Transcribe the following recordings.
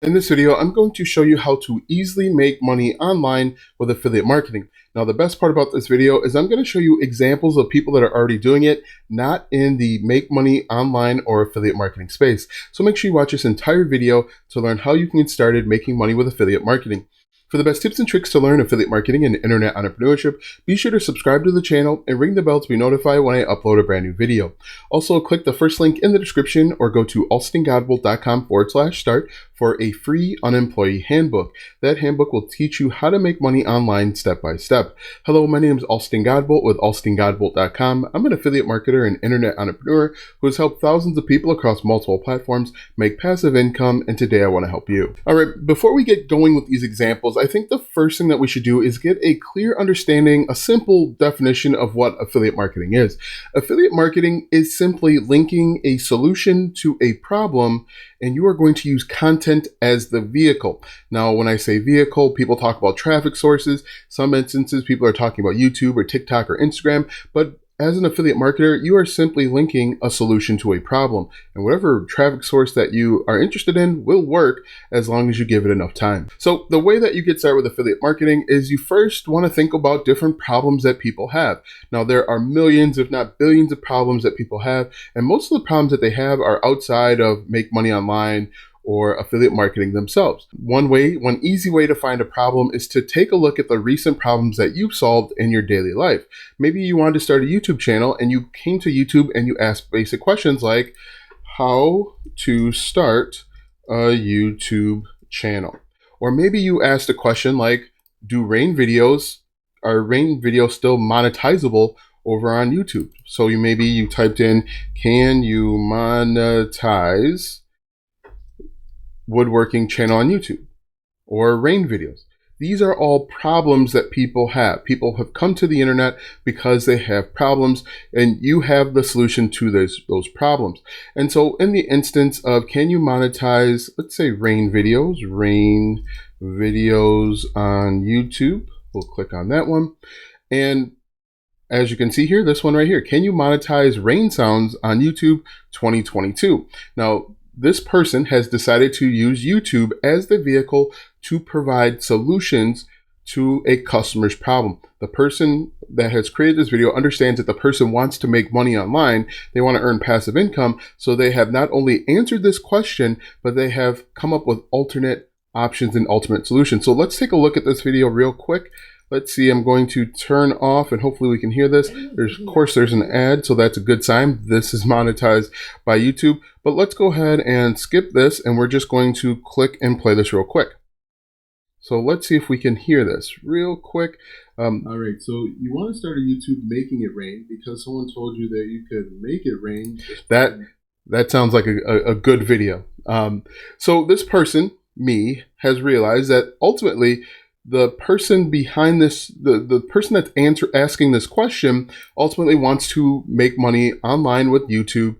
In this video, I'm going to show you how to easily make money online with affiliate marketing. Now, the best part about this video is I'm going to show you examples of people that are already doing it, not in the make money online or affiliate marketing space. So make sure you watch this entire video to learn how you can get started making money with affiliate marketing. For the best tips and tricks to learn affiliate marketing and internet entrepreneurship, be sure to subscribe to the channel and ring the bell to be notified when I upload a brand new video. Also, click the first link in the description or go to alstongodbolt.com/start for a free unemployee handbook. That handbook will teach you how to make money online step by step. Hello, my name is Alston Godbolt with alstongodbolt.com. I'm an affiliate marketer and internet entrepreneur who has helped thousands of people across multiple platforms make passive income, and today I want to help you. All right, before we get going with these examples, I think the first thing that we should do is get a clear understanding, a simple definition of what affiliate marketing is. Affiliate marketing is simply linking a solution to a problem, and you are going to use content as the vehicle. Now, when I say vehicle, people talk about traffic sources. Some instances, people are talking about YouTube or TikTok or Instagram, but as an affiliate marketer, you are simply linking a solution to a problem, and whatever traffic source that you are interested in will work as long as you give it enough time. So the way that you get started with affiliate marketing is you first want to think about different problems that people have. Now, there are millions, if not billions, of problems that people have, and most of the problems that they have are outside of make money online or affiliate marketing themselves. One easy way to find a problem is to take a look at the recent problems that you've solved in your daily life. Maybe you wanted to start a YouTube channel and you came to YouTube and you asked basic questions like how to start a YouTube channel. Or maybe you asked a question like, are rain videos still monetizable over on YouTube? So maybe you typed in, can you monetize woodworking channel on YouTube or rain videos? These are all problems that people have. People have come to the internet because they have problems, and you have the solution to those problems. And so in the instance of can you monetize, let's say rain videos on YouTube, we'll click on that one. And as you can see here, this one right here, can you monetize rain sounds on YouTube 2022? Now, this person has decided to use YouTube as the vehicle to provide solutions to a customer's problem. The person that has created this video understands that the person wants to make money online. They want to earn passive income. So they have not only answered this question, but they have come up with alternate options and ultimate solutions. So let's take a look at this video real quick. Let's see, I'm going to turn off and hopefully we can hear this. Of course, there's an ad, so that's a good sign. This is monetized by YouTube. But let's go ahead and skip this, and we're just going to click and play this real quick. So let's see if we can hear this real quick. All right, so you want to start a YouTube making it rain because someone told you that you could make it rain. That sounds like a good video. So this person, me, has realized that ultimately the person behind this, the person that's asking this question ultimately wants to make money online with YouTube,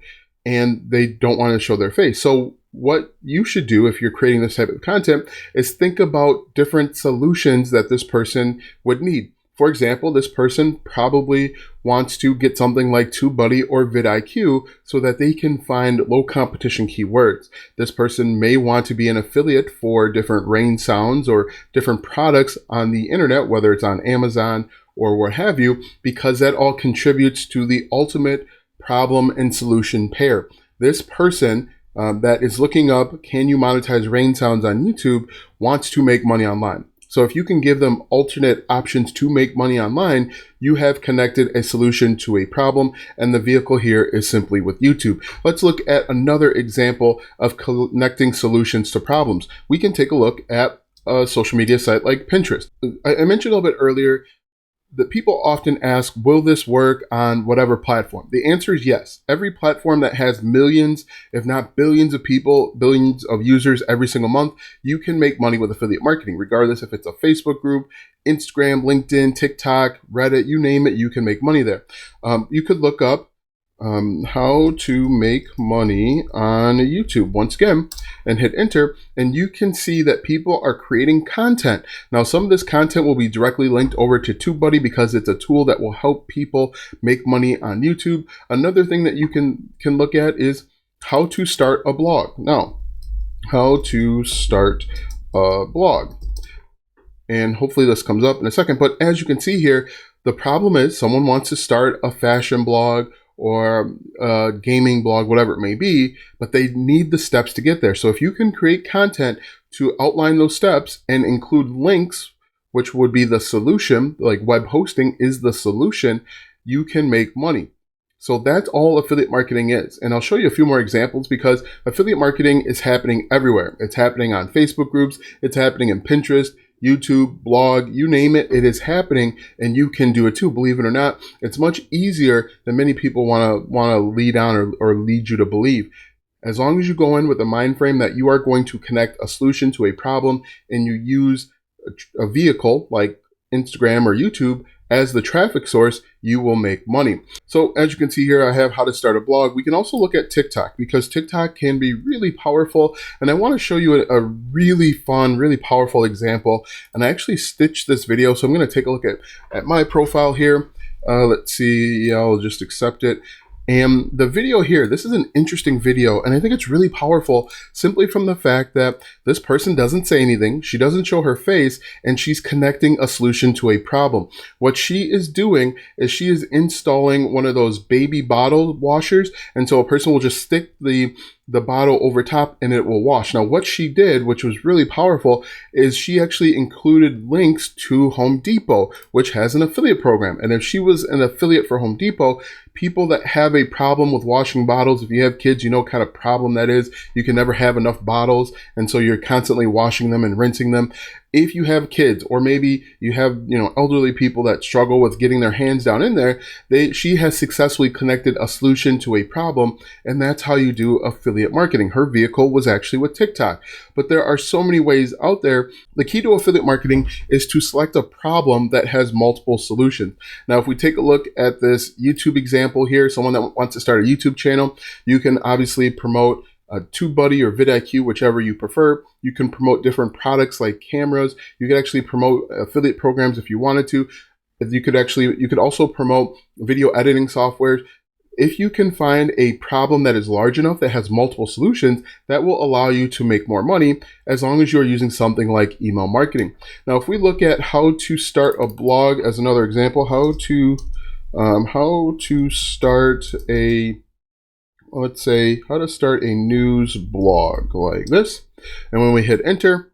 and they don't want to show their face. So what you should do if you're creating this type of content is think about different solutions that this person would need. For example, this person probably wants to get something like TubeBuddy or vidIQ so that they can find low competition keywords. This person may want to be an affiliate for different rain sounds or different products on the internet, whether it's on Amazon or what have you, because that all contributes to the ultimate problem and solution pair. This person that is looking up, can you monetize rain sounds on YouTube, wants to make money online. So if you can give them alternate options to make money online, you have connected a solution to a problem, and the vehicle here is simply with YouTube. Let's look at another example of connecting solutions to problems. We can take a look at a social media site like Pinterest. I mentioned a little bit earlier that people often ask, will this work on whatever platform? The answer is yes. Every platform that has millions, if not billions of people, billions of users every single month, you can make money with affiliate marketing, regardless if it's a Facebook group, Instagram, LinkedIn, TikTok, Reddit, you name it, you can make money there. You could look up how to make money on YouTube once again and hit enter, and you can see that people are creating content. Now, some of this content will be directly linked over to TubeBuddy because it's a tool that will help people make money on YouTube. Another thing that you can look at is how to start a blog. Now, how to start a blog. And hopefully this comes up in a second. But as you can see here, the problem is someone wants to start a fashion blog or a gaming blog, whatever it may be, but they need the steps to get there. So if you can create content to outline those steps and include links, which would be the solution, like web hosting is the solution, you can make money. So that's all affiliate marketing is. And I'll show you a few more examples because affiliate marketing is happening everywhere. It's happening on Facebook groups. It's happening in Pinterest, YouTube, blog, you name it, it is happening, and you can do it too. Believe it or not, it's much easier than many people want to lead on or lead you to believe. As long as you go in with a mind frame that you are going to connect a solution to a problem and you use a vehicle like Instagram or YouTube as the traffic source, you will make money. So as you can see here, I have how to start a blog. We can also look at TikTok because TikTok can be really powerful. And I want to show you a really fun, really powerful example. And I actually stitched this video. So I'm going to take a look at my profile here. Let's see, I'll just accept it. And the video here, this is an interesting video, and I think it's really powerful simply from the fact that this person doesn't say anything, she doesn't show her face, and she's connecting a solution to a problem. What she is doing is she is installing one of those baby bottle washers, and so a person will just stick the bottle over top and it will wash. Now what she did, which was really powerful, is she actually included links to Home Depot, which has an affiliate program. And if she was an affiliate for Home Depot, people that have a problem with washing bottles, if you have kids, you know what kind of problem that is. You can never have enough bottles, and so you're constantly washing them and rinsing them. If you have kids, or maybe you have, elderly people that struggle with getting their hands down in there, she has successfully connected a solution to a problem, and that's how you do affiliate marketing. Her vehicle was actually with TikTok. But there are so many ways out there. The key to affiliate marketing is to select a problem that has multiple solutions. Now, if we take a look at this YouTube example here, someone that wants to start a YouTube channel, you can obviously promote TubeBuddy or vidIQ, whichever you prefer. You can promote different products like cameras. You could actually promote affiliate programs if you wanted to. You could also promote video editing software. If you can find a problem that is large enough that has multiple solutions, that will allow you to make more money as long as you're using something like email marketing. Now, if we look at how to start a blog as another example, how to start a let's say how to start a news blog like this. And when we hit enter,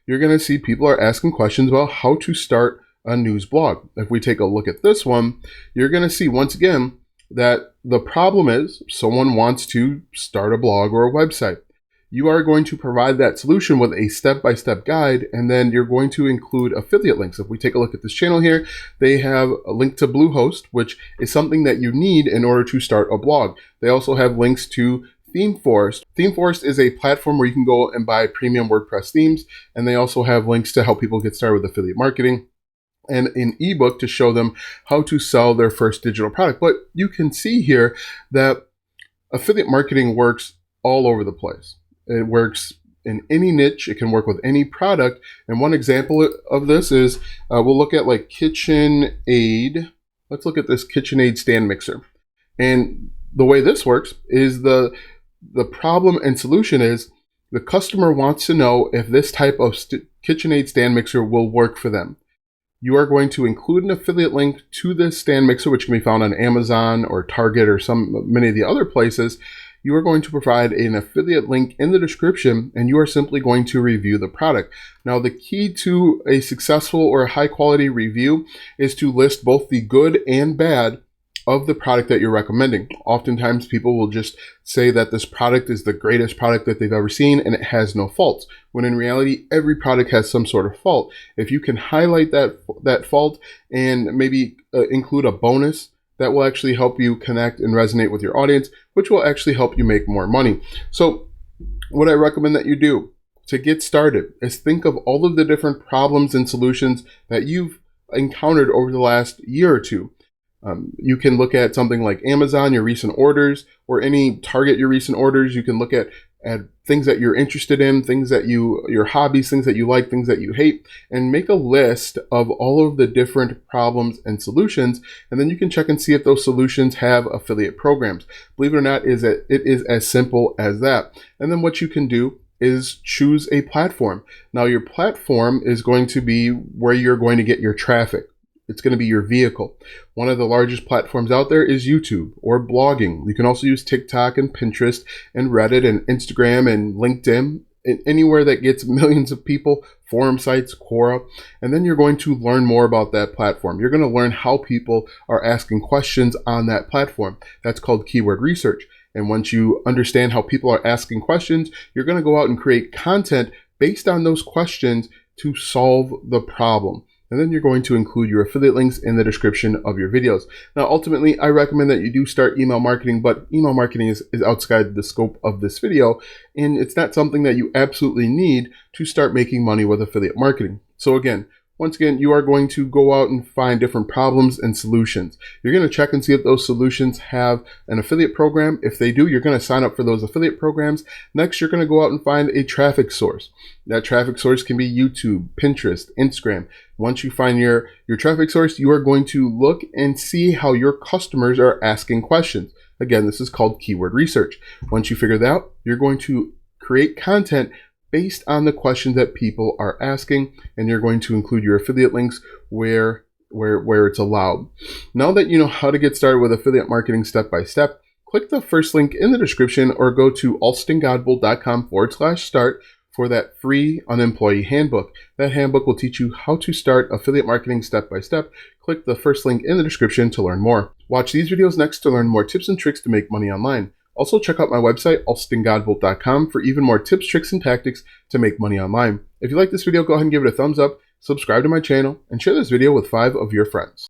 you're going to see people are asking questions about how to start a news blog. If we take a look at this one, you're going to see once again that the problem is someone wants to start a blog or a website. You are going to provide that solution with a step-by-step guide, and then you're going to include affiliate links. If we take a look at this channel here, they have a link to Bluehost, which is something that you need in order to start a blog. They also have links to ThemeForest. ThemeForest is a platform where you can go and buy premium WordPress themes, and they also have links to help people get started with affiliate marketing, and an ebook to show them how to sell their first digital product. But you can see here that affiliate marketing works all over the place. It works in any niche. It can work with any product. And one example of this is we'll look at like KitchenAid. Let's look at this KitchenAid stand mixer. And the way this works is the problem and solution is the customer wants to know if this type of KitchenAid stand mixer will work for them. You are going to include an affiliate link to this stand mixer, which can be found on Amazon or Target or many of the other places. You are going to provide an affiliate link in the description, and you are simply going to review the product. Now, the key to a successful or a high quality review is to list both the good and bad of the product that you're recommending. Oftentimes people will just say that this product is the greatest product that they've ever seen and it has no faults, when in reality, every product has some sort of fault. If you can highlight that fault and maybe include a bonus, that will actually help you connect and resonate with your audience, which will actually help you make more money. So what I recommend that you do to get started is think of all of the different problems and solutions that you've encountered over the last year or two. You can look at something like Amazon, your recent orders, or any Target, your recent orders. You can look at things that you're interested in, things that your hobbies, things that you like, things that you hate, and make a list of all of the different problems and solutions. And then you can check and see if those solutions have affiliate programs. Believe it or not, it is as simple as that. And then what you can do is choose a platform. Now, your platform is going to be where you're going to get your traffic. It's going to be your vehicle. One of the largest platforms out there is YouTube or blogging. You can also use TikTok and Pinterest and Reddit and Instagram and LinkedIn, and anywhere that gets millions of people, forum sites, Quora. And then you're going to learn more about that platform. You're going to learn how people are asking questions on that platform. That's called keyword research. And once you understand how people are asking questions, you're going to go out and create content based on those questions to solve the problem. And then you're going to include your affiliate links in the description of your videos. Now, ultimately, I recommend that you do start email marketing, but email marketing is outside the scope of this video, and it's not something that you absolutely need to start making money with affiliate marketing. So again, once again, you are going to go out and find different problems and solutions. You're going to check and see if those solutions have an affiliate program. If they do, you're going to sign up for those affiliate programs. Next, you're going to go out and find a traffic source. That traffic source can be YouTube, Pinterest, Instagram. Once you find your traffic source, you are going to look and see how your customers are asking questions. Again, this is called keyword research. Once you figure that out, you're going to create content based on the questions that people are asking, and you're going to include your affiliate links where it's allowed. Now that you know how to get started with affiliate marketing step by step, click the first link in the description or go to alstongodbold.com/start for that free unemployee handbook. That handbook will teach you how to start affiliate marketing step by step. Click the first link in the description to learn more. Watch these videos next to learn more tips and tricks to make money online. Also, check out my website, alstongodbold.com, for even more tips, tricks, and tactics to make money online. If you like this video, go ahead and give it a thumbs up, subscribe to my channel, and share this video with 5 of your friends.